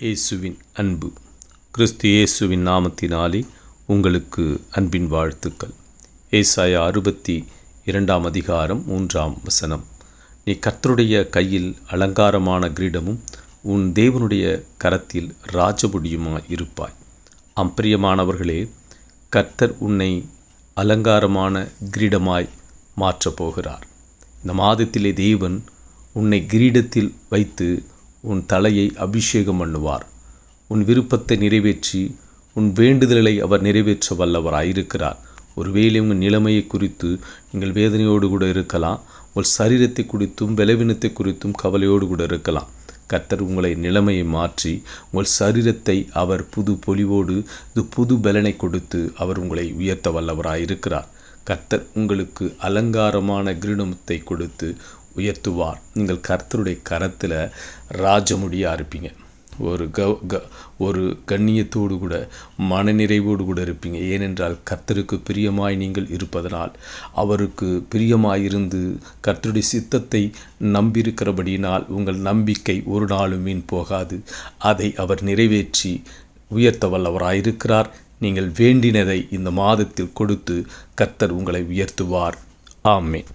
இயேசுவின் அன்பு. கிறிஸ்து இயேசுவின் நாமத்தினாலே உங்களுக்கு அன்பின் வாழ்த்துக்கள். ஏசாயா 62 அதிகாரம் 3 நீ கர்த்தருடைய கையில் அலங்காரமான கிரீடமும் உன் தேவனுடைய கரத்தில் ராஜமுடியுமாய் இருப்பாய். அம்பிரியமானவர்களே, கர்த்தர் உன்னை அலங்காரமான கிரீடமாய் மாற்றப் போகிறார். இந்த மாதத்திலே தேவன் உன்னை கிரீடத்தில் வைத்து உன் தலையை அபிஷேகம் பண்ணுவார். உன் விருப்பத்தை நிறைவேற்றி உன் வேண்டுதலை அவர் நிறைவேற்ற வல்லவராயிருக்கிறார். ஒருவேளை உங்கள் நிலைமையை குறித்து நீங்கள் வேதனையோடு கூட இருக்கலாம். உங்கள் சரீரத்தை குறித்தும் பலவீனத்தை குறித்தும் கவலையோடு கூட இருக்கலாம். கர்த்தர் உங்களை நிலைமையை மாற்றி உங்கள் சரீரத்தை அவர் புது பொலிவோடு புது பலனை கொடுத்து அவர் உங்களை உயர்த்த வல்லவராயிருக்கிறார். கர்த்தர் உங்களுக்கு அலங்காரமான கிரீடத்தை கொடுத்து உயர்த்துவார். நீங்கள் கர்த்தருடைய கரத்தில் ராஜமுடியாக இருப்பீங்க. ஒரு கண்ணியத்தோடு கூட மனநிறைவோடு கூட இருப்பீங்க. ஏனென்றால் கர்த்தருக்கு பிரியமாய் நீங்கள் இருப்பதனால், அவருக்கு பிரியமாயிருந்து கர்த்தருடைய சித்தத்தை நம்பியிருக்கிறபடியினால் உங்கள் நம்பிக்கை ஒரு நாளும் வீண் போகாது. அதை அவர் நிறைவேற்றி உயர்த்த வல்லவராயிருக்கிறார். நீங்கள் வேண்டினதை இந்த மாதத்தில் கொடுத்து கர்த்தர் உங்களை உயர்த்துவார். ஆமென்.